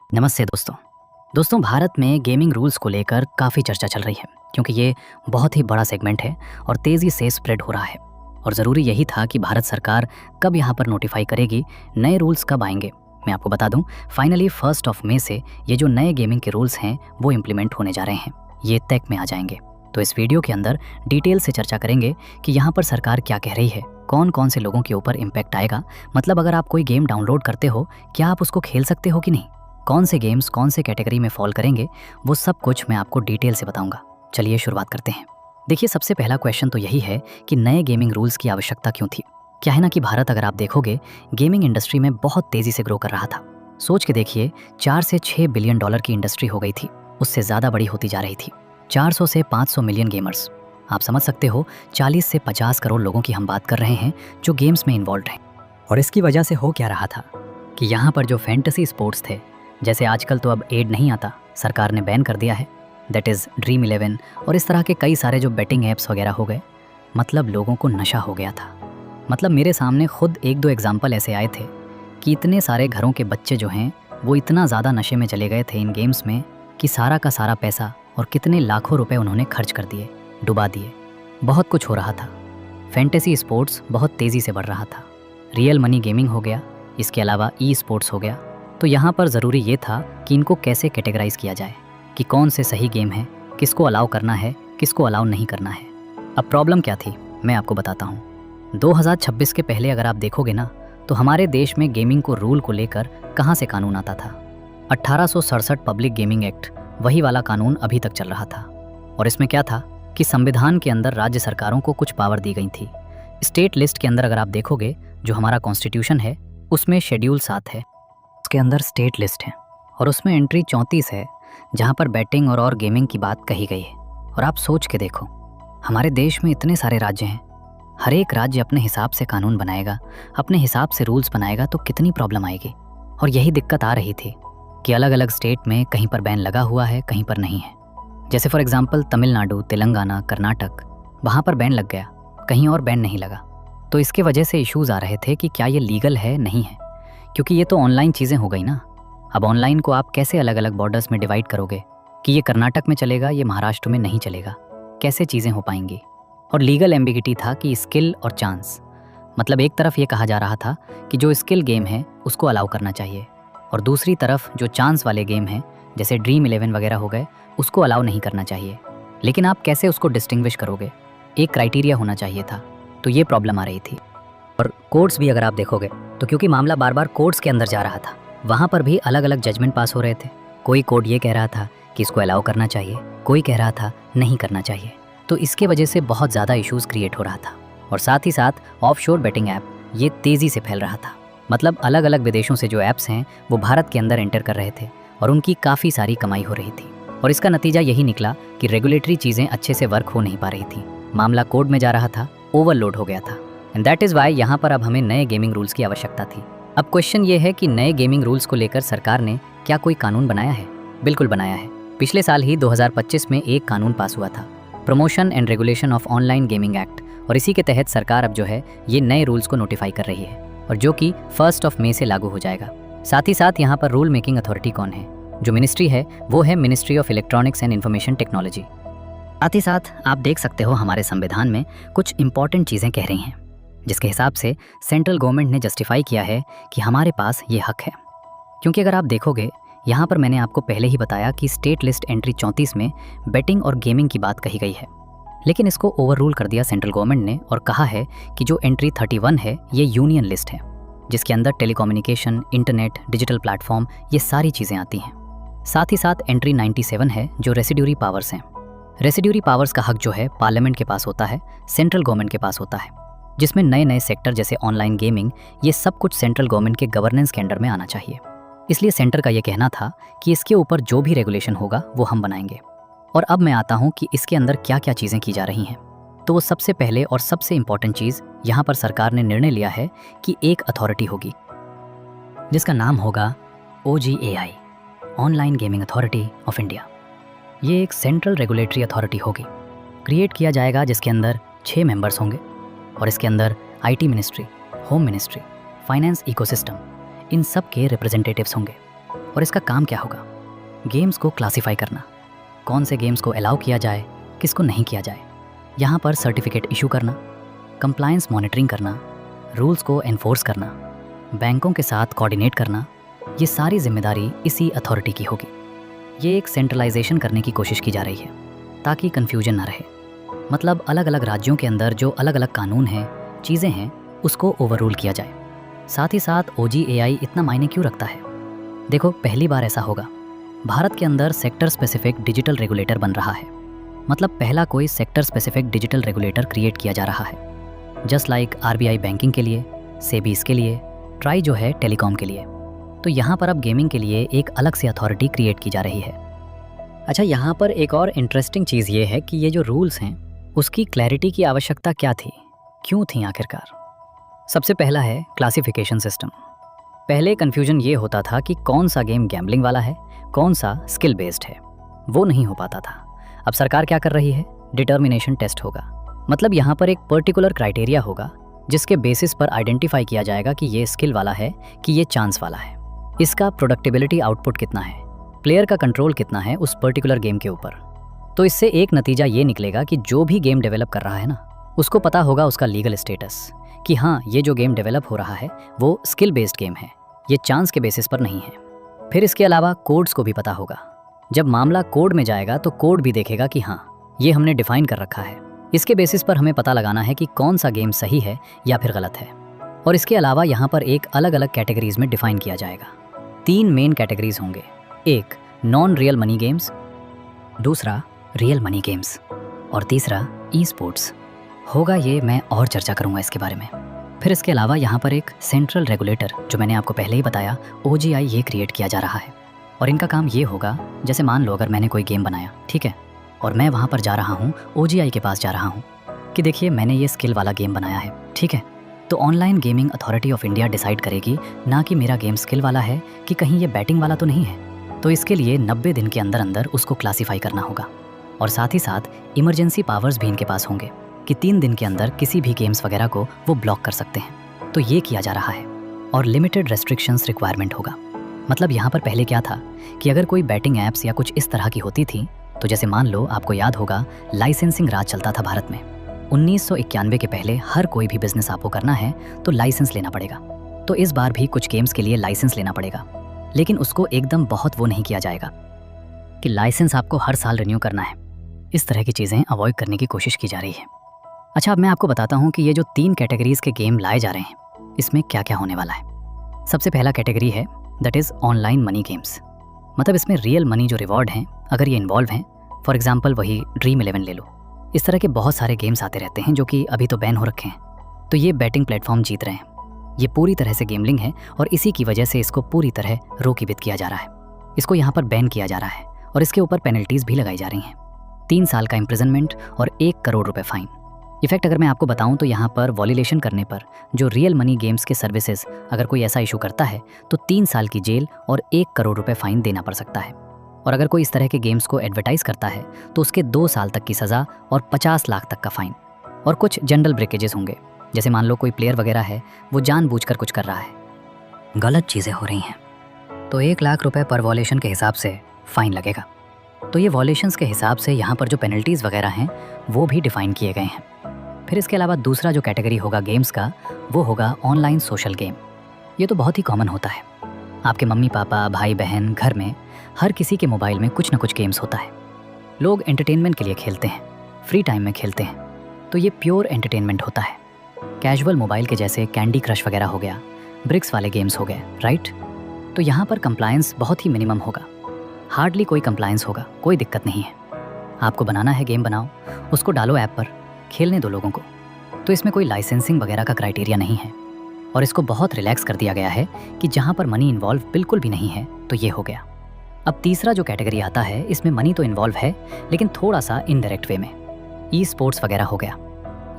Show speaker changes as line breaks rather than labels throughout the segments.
नमस्ते दोस्तों भारत में गेमिंग रूल्स को लेकर काफ़ी चर्चा चल रही है क्योंकि ये बहुत ही बड़ा सेगमेंट है और तेज़ी से स्प्रेड हो रहा है। और ज़रूरी यही था कि भारत सरकार कब यहाँ पर नोटिफाई करेगी, नए रूल्स कब आएंगे। मैं आपको बता दूं, फाइनली 1 मई से ये जो नए गेमिंग के रूल्स हैं वो इम्प्लीमेंट होने जा रहे हैं, ये तय में आ जाएंगे। तो इस वीडियो के अंदर डिटेल से चर्चा करेंगे कि यहाँ पर सरकार क्या कह रही है, कौन कौन से लोगों के ऊपर इम्पैक्ट आएगा। मतलब अगर आप कोई गेम डाउनलोड करते हो, क्या आप उसको खेल सकते हो कि नहीं, कौन से गेम्स कौन से कैटेगरी में फॉल करेंगे, वो सब कुछ मैं आपको डिटेल से बताऊंगा। चलिए शुरुआत करते हैं। देखिए, सबसे पहला क्वेश्चन तो यही है कि नए गेमिंग रूल्स की आवश्यकता क्यों थी। क्या है ना कि भारत, अगर आप देखोगे, गेमिंग इंडस्ट्री में बहुत तेजी से ग्रो कर रहा था। सोच के देखिए, 4 से 6 बिलियन डॉलर की इंडस्ट्री हो गई थी, उससे ज़्यादा बड़ी होती जा रही थी। 400 से 500 मिलियन गेमर्स, आप समझ सकते हो 40 से 50 करोड़ लोगों की हम बात कर रहे हैं जो गेम्स में इन्वॉल्व हैं। और इसकी वजह से हो क्या रहा था कि यहाँ पर जो फैंटेसी स्पोर्ट्स थे, जैसे आजकल तो अब एड नहीं आता, सरकार ने बैन कर दिया है, दैट इज़ ड्रीम 11 और इस तरह के कई सारे जो बेटिंग ऐप्स वगैरह हो गए। मतलब लोगों को नशा हो गया था। मतलब मेरे सामने खुद 1-2 एग्जाम्पल ऐसे आए थे कि इतने सारे घरों के बच्चे जो हैं वो इतना ज़्यादा नशे में चले गए थे इन गेम्स में कि सारा का सारा पैसा और कितने लाखों रुपए उन्होंने खर्च कर दिए, डुबा दिए। बहुत कुछ हो रहा था। फैंटेसी स्पोर्ट्स बहुत तेज़ी से बढ़ रहा था। रियल मनी गेमिंग हो गया, इसके अलावा ई स्पोर्ट्स हो गया। तो यहाँ पर ज़रूरी ये था कि इनको कैसे कैटेगराइज किया जाए कि कौन से सही गेम है, किसको अलाउ करना है, किसको अलाउ नहीं करना है। अब प्रॉब्लम क्या थी, मैं आपको बताता हूँ। 2026 के पहले अगर आप देखोगे ना, तो हमारे देश में गेमिंग को रूल को लेकर कहाँ से कानून आता था। 1867 पब्लिक गेमिंग एक्ट, वही वाला कानून अभी तक चल रहा था। और इसमें क्या था कि संविधान के अंदर राज्य सरकारों को कुछ पावर दी गई थी। स्टेट लिस्ट के अंदर अगर आप देखोगे, जो हमारा कॉन्स्टिट्यूशन है, उसमें शेड्यूल 7 है, उसके अंदर स्टेट लिस्ट है और उसमें एंट्री 34 है, जहाँ पर बैटिंग और गेमिंग की बात कही गई है। और आप सोच के देखो, हमारे देश में इतने सारे राज्य हैं, हर एक राज्य अपने हिसाब से कानून बनाएगा, अपने हिसाब से रूल्स बनाएगा, तो कितनी प्रॉब्लम आएगी। और यही दिक्कत आ रही थी कि अलग अलग स्टेट में कहीं पर बैन लगा हुआ है, कहीं पर नहीं है। जैसे फॉर एग्जाम्पल तमिलनाडु, तेलंगाना, कर्नाटक, वहाँ पर बैन लग गया, कहीं और बैन नहीं लगा। तो इसके वजह से इश्यूज़ आ रहे थे कि क्या ये लीगल है, नहीं है, क्योंकि ये तो ऑनलाइन चीज़ें हो गई ना। अब ऑनलाइन को आप कैसे अलग अलग बॉर्डर्स में डिवाइड करोगे कि ये कर्नाटक में चलेगा, ये महाराष्ट्र में नहीं चलेगा, कैसे चीज़ें हो पाएंगी। और लीगल एम्बिगिटी था कि स्किल और चांस, मतलब एक तरफ ये कहा जा रहा था कि जो स्किल गेम है उसको अलाउ करना चाहिए, और दूसरी तरफ जो चांस वाले गेम हैं जैसे ड्रीम 11 वगैरह हो गए, उसको अलाउ नहीं करना चाहिए। लेकिन आप कैसे उसको डिस्टिंग्विश करोगे, एक क्राइटेरिया होना चाहिए था। तो ये प्रॉब्लम आ रही थी। और कोर्ट्स भी अगर आप देखोगे, तो क्योंकि मामला बार बार कोर्ट्स के अंदर जा रहा था, वहाँ पर भी अलग अलग जजमेंट पास हो रहे थे। कोई कोर्ट ये कह रहा था कि इसको अलाउ करना चाहिए, कोई कह रहा था नहीं करना चाहिए। तो इसके वजह से बहुत ज़्यादा इश्यूज़ क्रिएट हो रहा था। और साथ ही साथ ऑफशोर बेटिंग ऐप ये तेज़ी से फैल रहा था। मतलब अलग अलग विदेशों से जो ऐप्स हैं वो भारत के अंदर एंटर कर रहे थे और उनकी काफ़ी सारी कमाई हो रही थी। और इसका नतीजा यही निकला कि रेगुलेटरी चीज़ें अच्छे से वर्क हो नहीं पा रही थी। मामला कोर्ट में जा रहा था, ओवरलोड हो गया था। एंड दैट इज़ वाई यहाँ पर अब हमें नए गेमिंग रूल्स की आवश्यकता थी। अब क्वेश्चन ये है कि नए गेमिंग रूल्स को लेकर सरकार ने क्या कोई कानून बनाया है? बिल्कुल बनाया है। पिछले साल ही 2025 में एक कानून पास हुआ था, promotion and regulation of online gaming act. और इसी के तहत सरकार अब जो है ये नए रूल्स को नोटिफाई कर रही है, और जो कि 1 मई से लागू हो जाएगा। साथ ही साथ यहाँ पर रूल मेकिंग अथॉरिटी कौन है, जो मिनिस्ट्री है वो है ministry of electronics and information technology. साथ ही साथ आप देख सकते हो हमारे संविधान में कुछ इंपॉर्टेंट चीज़ें कह रही हैं, जिसके हिसाब से सेंट्रल गवर्नमेंट ने जस्टिफाई किया है कि हमारे पास ये हक है। क्योंकि अगर आप देखोगे, यहाँ पर मैंने आपको पहले ही बताया कि स्टेट लिस्ट एंट्री 34 में बेटिंग और गेमिंग की बात कही गई है, लेकिन इसको ओवर रूल कर दिया सेंट्रल गवर्नमेंट ने और कहा है कि जो एंट्री 31 है ये यूनियन लिस्ट है, जिसके अंदर टेलीकम्युनिकेशन, इंटरनेट, डिजिटल प्लेटफॉर्म, ये सारी चीज़ें आती हैं। साथ ही साथ एंट्री 97 है जो रेसिड्यूरी पावर्स हैं। रेसिड्यूरी पावर्स का हक जो है पार्लियामेंट के पास होता है, सेंट्रल गवर्नमेंट के पास होता है, जिसमें नए नए सेक्टर जैसे ऑनलाइन गेमिंग, ये सब कुछ सेंट्रल गवर्नमेंट के गवर्नेंस के अंडर में आना चाहिए। इसलिए सेंटर का ये कहना था कि इसके ऊपर जो भी रेगुलेशन होगा वो हम बनाएंगे। और अब मैं आता हूँ कि इसके अंदर क्या क्या चीज़ें की जा रही हैं। तो वो सबसे पहले और सबसे इम्पॉर्टेंट चीज़, यहाँ पर सरकार ने निर्णय लिया है कि एक अथॉरिटी होगी जिसका नाम होगा OGAI, online gaming authority of India. ये एक सेंट्रल रेगुलेटरी अथॉरिटी होगी, क्रिएट किया जाएगा, जिसके अंदर 6 मेंबर्स होंगे। और इसके अंदर IT ministry, home ministry, finance ecosystem, इन सब के रिप्रेजेंटेटिव्स होंगे। और इसका काम क्या होगा? गेम्स को क्लासिफाई करना, कौन से गेम्स को अलाउ किया जाए, किसको नहीं किया जाए, यहाँ पर सर्टिफिकेट इशू करना, कंप्लायंस मॉनिटरिंग करना, रूल्स को एनफोर्स करना, बैंकों के साथ कोऑर्डिनेट करना, ये सारी जिम्मेदारी इसी अथॉरिटी की होगी। ये एक सेंट्रलाइजेशन करने की कोशिश की जा रही है ताकि कन्फ्यूजन ना रहे। मतलब अलग अलग राज्यों के अंदर जो अलग अलग कानून हैं, चीज़ें हैं, उसको ओवररूल किया जाए। साथ ही साथ OGAI इतना मायने क्यों रखता है? देखो, पहली बार ऐसा होगा, भारत के अंदर सेक्टर स्पेसिफिक डिजिटल रेगुलेटर बन रहा है। मतलब पहला कोई sector specific digital regulator create किया जा रहा है। जस्ट लाइक RBI बैंकिंग के लिए, सेबी इसके लिए, ट्राई जो है टेलीकॉम के लिए। तो यहाँ पर अब गेमिंग के लिए एक अलग से अथॉरिटी क्रिएट की जा रही है। अच्छा, यहाँ पर एक और इंटरेस्टिंग चीज़ ये है कि ये जो रूल्स हैं उसकी क्लैरिटी की आवश्यकता क्या थी, क्यों थी आखिरकार? सबसे पहला है क्लासिफिकेशन सिस्टम। पहले कन्फ्यूजन ये होता था कि कौन सा गेम गैम्बलिंग वाला है, कौन सा स्किल बेस्ड है, वो नहीं हो पाता था। अब सरकार क्या कर रही है? डिटर्मिनेशन टेस्ट होगा। मतलब यहाँ पर एक पर्टिकुलर क्राइटेरिया होगा जिसके बेसिस पर आइडेंटिफाई किया जाएगा कि ये स्किल वाला है कि ये चांस वाला है। इसका प्रोडक्टिबिलिटी आउटपुट कितना है, प्लेयर का कंट्रोल कितना है उस पर्टिकुलर गेम के ऊपर। तो इससे एक नतीजा ये निकलेगा कि जो भी गेम डेवलप कर रहा है ना, उसको पता होगा उसका लीगल स्टेटस कि हाँ, ये जो गेम डेवलप हो रहा है वो स्किल बेस्ड गेम है, ये चांस के बेसिस पर नहीं है। फिर इसके अलावा कोड्स को भी पता होगा। जब मामला कोड में जाएगा तो कोड भी देखेगा कि हाँ, ये हमने डिफाइन कर रखा है। इसके बेसिस पर हमें पता लगाना है कि कौन सा गेम सही है या फिर गलत है। और इसके अलावा यहाँ पर एक अलग अलग कैटेगरीज में डिफाइन किया जाएगा। 3 मेन कैटेगरीज होंगे। एक नॉन रियल मनी गेम्स, दूसरा रियल मनी गेम्स और तीसरा ई-स्पोर्ट्स होगा। ये मैं और चर्चा करूँगा इसके बारे में। फिर इसके अलावा यहाँ पर एक सेंट्रल रेगुलेटर, जो मैंने आपको पहले ही बताया, OGI, ये क्रिएट किया जा रहा है। और इनका काम ये होगा, जैसे मान लो अगर मैंने कोई गेम बनाया, ठीक है, और मैं वहाँ पर जा रहा हूँ, OGI के पास जा रहा हूँ कि देखिए मैंने ये स्किल वाला गेम बनाया है, ठीक है, तो online gaming authority of India decide करेगी ना कि मेरा गेम स्किल वाला है कि कहीं ये बैटिंग वाला तो नहीं है। तो इसके लिए 90 दिन के अंदर अंदर उसको क्लासीफाई करना होगा। और साथ ही साथ इमरजेंसी पावर्स भी इनके पास होंगे कि 3 दिन के अंदर किसी भी गेम्स वगैरह को वो ब्लॉक कर सकते हैं। तो ये किया जा रहा है। और लिमिटेड रेस्ट्रिक्शंस रिक्वायरमेंट होगा। मतलब यहाँ पर पहले क्या था कि अगर कोई बैटिंग ऐप्स या कुछ इस तरह की होती थी, तो जैसे मान लो, आपको याद होगा, लाइसेंसिंग राज चलता था भारत में। 1991 के पहले हर कोई भी बिजनेस आपको करना है तो लाइसेंस लेना पड़ेगा। तो इस बार भी कुछ गेम्स के लिए लाइसेंस लेना पड़ेगा, लेकिन उसको एकदम बहुत वो नहीं किया जाएगा कि लाइसेंस आपको हर साल रिन्यू करना है। इस तरह की चीज़ें अवॉइड करने की कोशिश की जा रही है। अच्छा, अब मैं आपको बताता हूँ कि ये जो 3 कैटेगरीज के गेम लाए जा रहे हैं, इसमें क्या क्या होने वाला है। सबसे पहला कैटेगरी है that is online money games. मतलब इसमें रियल मनी जो रिवॉर्ड हैं, अगर ये इन्वॉल्व हैं, फॉर एग्जांपल वही ड्रीम 11 ले लो। इस तरह के बहुत सारे गेम्स आते रहते हैं जो कि अभी तो बैन हो रखे हैं। तो ये बैटिंग प्लेटफॉर्म जीत रहे हैं। ये पूरी तरह से गेमलिंग है और इसी की वजह से इसको पूरी तरह रोकी-बित किया जा रहा है। इसको यहाँ पर बैन किया जा रहा है और इसके ऊपर पेनल्टीज़ भी लगाई जा रही हैं। 3 साल का इम्प्रिजनमेंट और 1 करोड़ रुपए फाइन। इफेक्ट अगर मैं आपको बताऊं तो यहाँ पर वॉल्यूलेशन करने पर जो रियल मनी गेम्स के सर्विसेज अगर कोई ऐसा इशू करता है तो 3 साल की जेल और 1 करोड़ रुपए फाइन देना पड़ सकता है। और अगर कोई इस तरह के गेम्स को एडवर्टाइज करता है तो उसके 2 साल तक की सज़ा और 50 लाख तक का फाइन। और कुछ जनरल ब्रेकेजेस होंगे, जैसे मान लो कोई प्लेयर वगैरह है, वो जानबूझकर कुछ कर रहा है, गलत चीज़ें हो रही हैं, तो 1 लाख रुपए पर वॉल्यूशन के हिसाब से फ़ाइन लगेगा। तो ये वॉल्यूशंस के हिसाब से यहाँ पर जो पेनल्टीज़ वगैरह हैं वो भी डिफ़ाइन किए गए हैं। फिर इसके अलावा दूसरा जो कैटेगरी होगा गेम्स का, वो होगा ऑनलाइन सोशल गेम। ये तो बहुत ही कॉमन होता है। आपके मम्मी पापा, भाई बहन, घर में हर किसी के मोबाइल में कुछ ना कुछ गेम्स होता है। लोग एंटरटेनमेंट के लिए खेलते हैं, फ्री टाइम में खेलते हैं। तो ये प्योर एंटरटेनमेंट होता है। कैजुअल मोबाइल के जैसे कैंडी क्रश वगैरह हो गया, ब्रिक्स वाले गेम्स हो गए, राइट। तो यहाँ पर कंप्लायंस बहुत ही मिनिमम होगा, हार्डली कोई कंप्लायंस होगा, कोई दिक्कत नहीं है। आपको बनाना है गेम बनाओ, उसको डालो ऐप पर, खेलने दो लोगों को। तो इसमें कोई लाइसेंसिंग वगैरह का क्राइटेरिया नहीं है और इसको बहुत रिलैक्स कर दिया गया है कि जहाँ पर मनी इन्वॉल्व बिल्कुल भी नहीं है तो ये हो गया। अब तीसरा जो कैटेगरी आता है, इसमें मनी तो इन्वॉल्व है लेकिन थोड़ा सा इनडायरेक्ट वे में। ई स्पोर्ट्स वगैरह हो गया।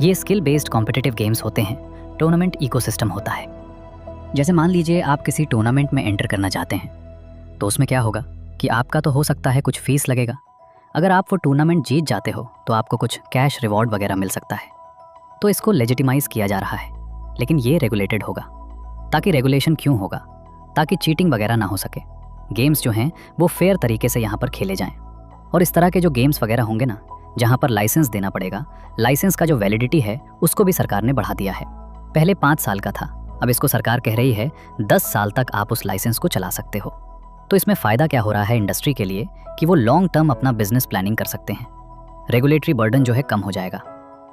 ये स्किल बेस्ड कॉम्पिटिटिव गेम्स होते हैं, टूर्नामेंट इकोसिस्टम होता है। जैसे मान लीजिए आप किसी टूर्नामेंट में एंटर करना चाहते हैं, तो उसमें क्या होगा कि आपका तो हो सकता है कुछ फीस लगेगा। अगर आप वो टूर्नामेंट जीत जाते हो तो आपको कुछ कैश रिवॉर्ड वगैरह मिल सकता है। तो इसको लेजिटिमाइज किया जा रहा है, लेकिन ये रेगुलेटेड होगा। ताकि रेगुलेशन क्यों होगा? ताकि चीटिंग वगैरह ना हो सके। गेम्स जो हैं वो फेयर तरीके से यहाँ पर खेले जाएं। और इस तरह के जो गेम्स वगैरह होंगे ना, जहाँ पर लाइसेंस देना पड़ेगा, लाइसेंस का जो वैलिडिटी है उसको भी सरकार ने बढ़ा दिया है। पहले 5 साल का था, अब इसको सरकार कह रही है 10 साल तक आप उस लाइसेंस को चला सकते हो। तो इसमें फ़ायदा क्या हो रहा है इंडस्ट्री के लिए कि वो लॉन्ग टर्म अपना बिजनेस प्लानिंग कर सकते हैं। रेगुलेटरी बर्डन जो है कम हो जाएगा,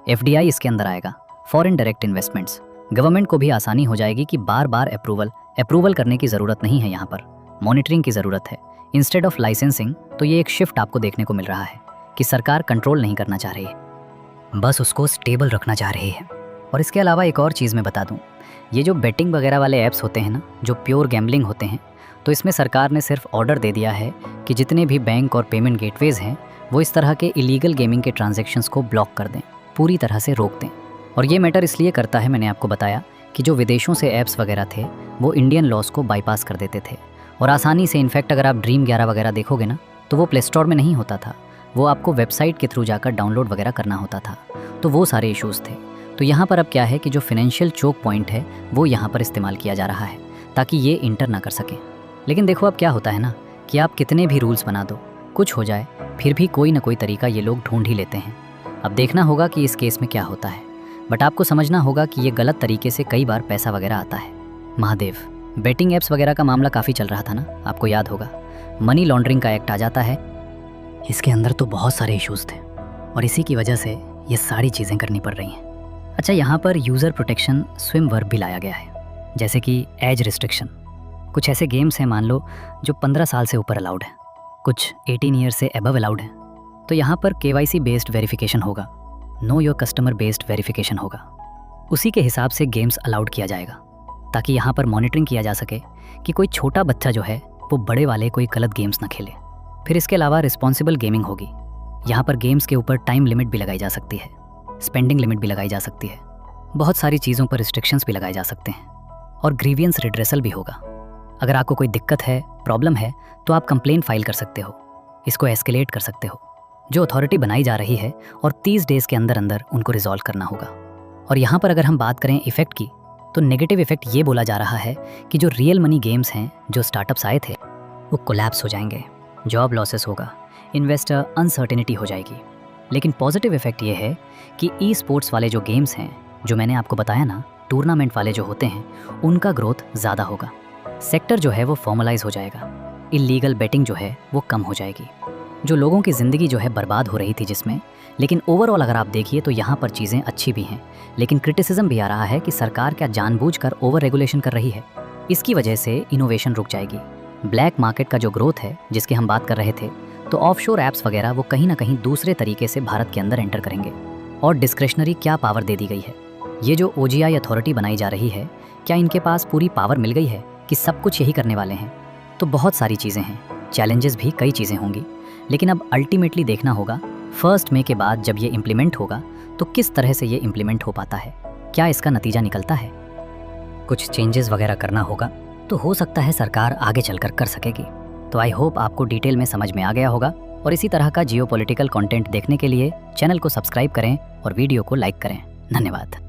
FDI इसके अंदर आएगा, फॉरेन डायरेक्ट इन्वेस्टमेंट्स, गवर्नमेंट को भी आसानी हो जाएगी कि बार बार अप्रूवल करने की ज़रूरत नहीं है, यहाँ पर मॉनिटरिंग की ज़रूरत है इंस्टेड ऑफ लाइसेंसिंग। तो ये एक शिफ्ट आपको देखने को मिल रहा है कि सरकार कंट्रोल नहीं करना चाह रही है, बस उसको स्टेबल रखना चाह रही है। और इसके अलावा एक और चीज़ मैं बता दूं, ये जो बेटिंग वगैरह वाले ऐप्स होते हैं ना, जो प्योर गैम्बलिंग होते हैं, तो इसमें सरकार ने सिर्फ ऑर्डर दे दिया है कि जितने भी बैंक और पेमेंट गेटवेज़ हैं वो इस तरह के इलीगल गेमिंग के ट्रांजैक्शंस को ब्लॉक कर दें, पूरी तरह से रोक दें। और ये मैटर इसलिए करता है, मैंने आपको बताया कि जो विदेशों से ऐप्स वगैरह थे वो इंडियन लॉस को बाईपास कर देते थे और आसानी से, इनफैक्ट अगर आप ड्रीम 11 वगैरह देखोगे ना तो वो प्ले स्टोर में नहीं होता था, वो आपको वेबसाइट के थ्रू जाकर डाउनलोड वगैरह करना होता था। तो वो सारे इश्यूज़ थे। तो यहाँ पर अब क्या है कि जो फाइनेंशियल चोक पॉइंट है वो यहाँ पर इस्तेमाल किया जा रहा है ताकि ये इंटर ना कर सके। लेकिन देखो अब क्या होता है ना कि आप कितने भी रूल्स बना दो, कुछ हो जाए, फिर भी कोई ना कोई तरीका ये लोग ढूंढ ही लेते हैं। अब देखना होगा कि इस केस में क्या होता है, बट आपको समझना होगा कि ये गलत तरीके से कई बार पैसा वगैरह आता है। महादेव, बेटिंग ऐप्स वगैरह का मामला काफ़ी चल रहा था ना, आपको याद होगा, मनी लॉन्ड्रिंग का एक्ट आ जाता है, इसके अंदर तो बहुत सारे इश्यूज़ थे और इसी की वजह से ये सारी चीज़ें करनी पड़ रही हैं। अच्छा, यहाँ पर यूज़र प्रोटेक्शन स्विम वर्ब भी लाया गया है, जैसे कि एज रिस्ट्रिक्शन। कुछ ऐसे गेम्स हैं मान लो जो 15 साल से ऊपर अलाउड हैं, कुछ 18 ईयर से अबव अलाउड हैं। तो यहाँ पर KYC बेस्ड वेरिफिकेशन होगा, know your customer based verification होगा, उसी के हिसाब से गेम्स अलाउड किया जाएगा ताकि यहाँ पर मॉनिटरिंग किया जा सके कि कोई छोटा बच्चा जो है वो बड़े वाले कोई गलत गेम्स ना खेले। फिर इसके अलावा रिस्पॉन्सिबल गेमिंग होगी, यहाँ पर गेम्स के ऊपर टाइम लिमिट भी लगाई जा सकती है, स्पेंडिंग लिमिट भी लगाई जा सकती है, बहुत सारी चीज़ों पर रिस्ट्रिक्शंस भी लगाए जा सकते हैं। और ग्रीवियंस रिड्रेसल भी होगा, अगर आपको कोई दिक्कत है, प्रॉब्लम है, तो आप कंप्लेन फाइल कर सकते हो, इसको एस्केलेट कर सकते हो जो अथॉरिटी बनाई जा रही है, और 30 डेज़ के अंदर अंदर उनको रिजॉल्व करना होगा। और यहाँ पर अगर हम बात करें इफ़ेक्ट की, तो नेगेटिव इफ़ेक्ट ये बोला जा रहा है कि जो रियल मनी गेम्स हैं, जो स्टार्टअप्स आए थे, वो कोलैप्स हो जाएंगे, जॉब लॉसेस होगा, इन्वेस्टर अनसर्टेनिटी हो जाएगी। लेकिन पॉजिटिव इफ़ेक्ट ये है कि ई स्पोर्ट्स वाले जो गेम्स हैं, जो मैंने आपको बताया ना, टूर्नामेंट वाले जो होते हैं, उनका ग्रोथ ज़्यादा होगा, सेक्टर जो है वो फॉर्मलाइज हो जाएगा, इलीगल बेटिंग जो है वो कम हो जाएगी, जो लोगों की ज़िंदगी जो है बर्बाद हो रही थी जिसमें। लेकिन ओवरऑल अगर आप देखिए तो यहाँ पर चीज़ें अच्छी भी हैं, लेकिन क्रिटिसिज्म भी आ रहा है कि सरकार क्या जानबूझकर ओवर रेगुलेशन कर रही है, इसकी वजह से इनोवेशन रुक जाएगी। ब्लैक मार्केट का जो ग्रोथ है जिसकी हम बात कर रहे थे, तो ऑफशोर ऐप्स वगैरह वो कहीं ना कहीं दूसरे तरीके से भारत के अंदर एंटर करेंगे। और डिस्क्रिशनरी क्या पावर दे दी गई है, ये जो OGI अथॉरिटी बनाई जा रही है, क्या इनके पास पूरी पावर मिल गई है कि सब कुछ यही करने वाले हैं? तो बहुत सारी चीज़ें हैं, चैलेंजेस भी कई चीज़ें होंगी, लेकिन अब अल्टीमेटली देखना होगा 1 मई के बाद जब ये इम्प्लीमेंट होगा तो किस तरह से ये इम्प्लीमेंट हो पाता है, क्या इसका नतीजा निकलता है। कुछ चेंजेस वगैरह करना होगा तो हो सकता है सरकार आगे चलकर कर सकेगी। तो आई होप आपको डिटेल में समझ में आ गया होगा, और इसी तरह का जियोपॉलिटिकल कंटेंट देखने के लिए चैनल को सब्सक्राइब करें और वीडियो को लाइक करें। धन्यवाद।